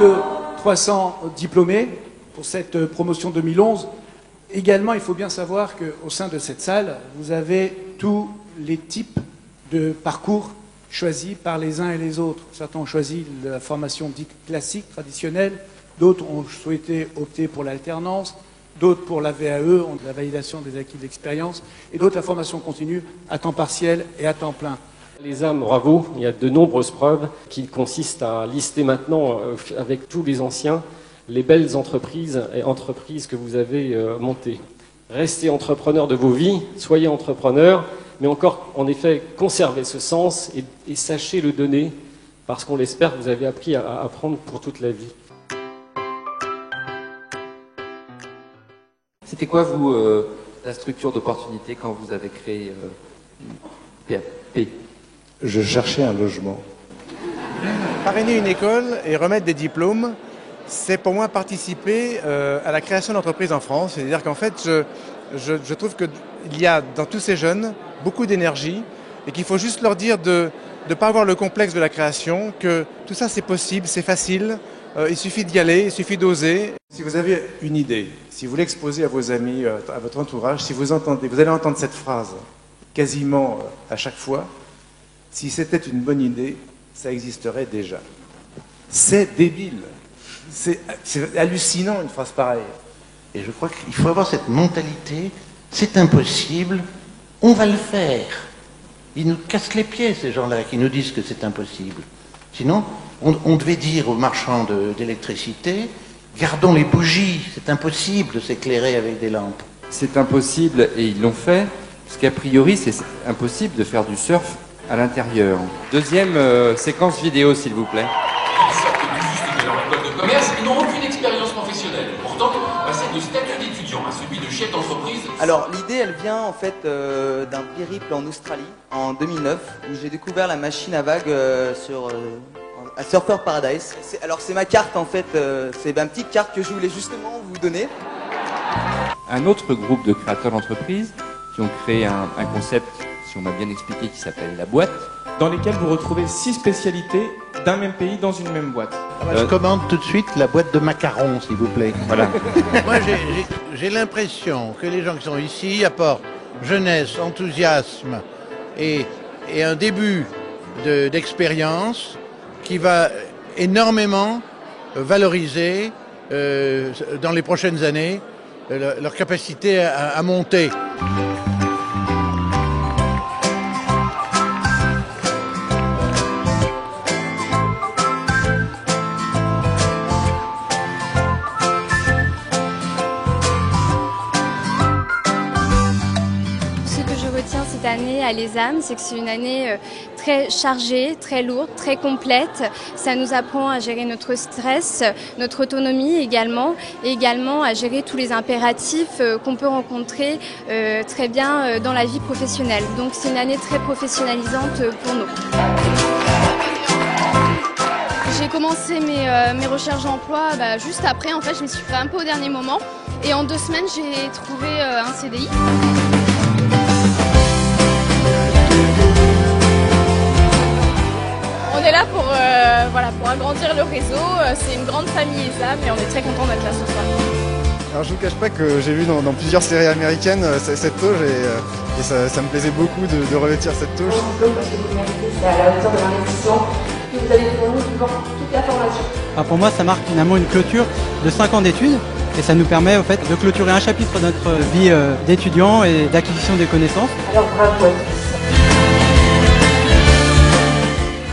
de 300 diplômés pour cette promotion 2011. Également, il faut bien savoir qu'au sein de cette salle, vous avez tous les types de parcours choisis par les uns et les autres. Certains ont choisi la formation dite classique, traditionnelle, d'autres ont souhaité opter pour l'alternance, d'autres pour la VAE, la validation des acquis d'expérience, et d'autres la formation continue à temps partiel et à temps plein. Les âmes, bravo, il y a de nombreuses preuves qui consistent à lister maintenant, avec tous les anciens, les belles entreprises et entreprises que vous avez montées. Restez entrepreneurs de vos vies, soyez entrepreneurs, mais encore, en effet, conservez ce sens et sachez le donner, parce qu'on l'espère, vous avez appris à apprendre pour toute la vie. C'était quoi, vous, la structure d'opportunité quand vous avez créé PAP? Je cherchais un logement. Parrainer une école et remettre des diplômes, c'est pour moi participer à la création d'entreprises en France. C'est-à-dire qu'en fait, je trouve qu'il y a dans tous ces jeunes beaucoup d'énergie et qu'il faut juste leur dire de ne pas avoir le complexe de la création, que tout ça c'est possible, c'est facile, il suffit d'y aller, il suffit d'oser. Si vous avez une idée, si vous l'exposez à vos amis, à votre entourage, si vous entendez, vous allez entendre cette phrase quasiment à chaque fois, si c'était une bonne idée, ça existerait déjà. C'est débile. C'est hallucinant une phrase pareille. Et je crois qu'il faut avoir cette mentalité, c'est impossible, on va le faire. Ils nous cassent les pieds, ces gens-là, qui nous disent que c'est impossible. Sinon, on devait dire aux marchands d'électricité, gardons les bougies, c'est impossible de s'éclairer avec des lampes. C'est impossible, et ils l'ont fait, parce qu'a priori, c'est impossible de faire du surf à l'intérieur. Deuxième séquence vidéo, s'il vous plaît. Ils sortent tout juste de leur école de commerce et n'ont aucune expérience professionnelle. Pourtant, passer de statut d'étudiant à celui de chef d'entreprise... Alors l'idée, elle vient en fait d'un périple en Australie en 2009 où j'ai découvert la machine à vagues à Surfer Paradise. Alors c'est ma carte en fait, c'est ma petite carte que je voulais justement vous donner. Un autre groupe de créateurs d'entreprises qui ont créé un concept, si on m'a bien expliqué, qui s'appelle la boîte. Dans lesquelles vous retrouvez 6 spécialités d'un même pays dans une même boîte. Je commande tout de suite la boîte de macarons, s'il vous plaît. Voilà. Moi, j'ai l'impression que les gens qui sont ici apportent jeunesse, enthousiasme et un début d'expérience qui va énormément valoriser dans les prochaines années leur capacité à monter. Cette année à l'ESAM, c'est que c'est une année très chargée, très lourde, très complète. Ça nous apprend à gérer notre stress, notre autonomie également, et également à gérer tous les impératifs qu'on peut rencontrer très bien dans la vie professionnelle. Donc c'est une année très professionnalisante pour nous. J'ai commencé mes recherches d'emploi juste après, en fait je me suis fait un peu au dernier moment et en 2 semaines j'ai trouvé un CDI. On est là pour agrandir le réseau, c'est une grande famille ESAM et on est très content d'être là ce soir. Alors je ne vous cache pas que j'ai vu dans plusieurs séries américaines cette touche et ça me plaisait beaucoup de revêtir cette touche. Parce que vous méritez, c'est à la hauteur de l'investissement que vous avez fourni durant toute la formation. Pour moi ça marque finalement une clôture de 5 ans d'études et ça nous permet en fait de clôturer un chapitre de notre vie d'étudiant et d'acquisition des connaissances. Alors bravo à tous.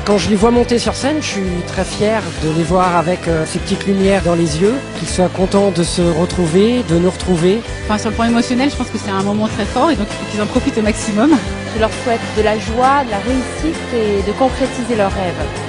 Quand je les vois monter sur scène, je suis très fier de les voir avec ces petites lumières dans les yeux, qu'ils soient contents de se retrouver, de nous retrouver. Sur le plan émotionnel, je pense que c'est un moment très fort et donc il faut qu'ils en profitent au maximum. Je leur souhaite de la joie, de la réussite et de concrétiser leurs rêves.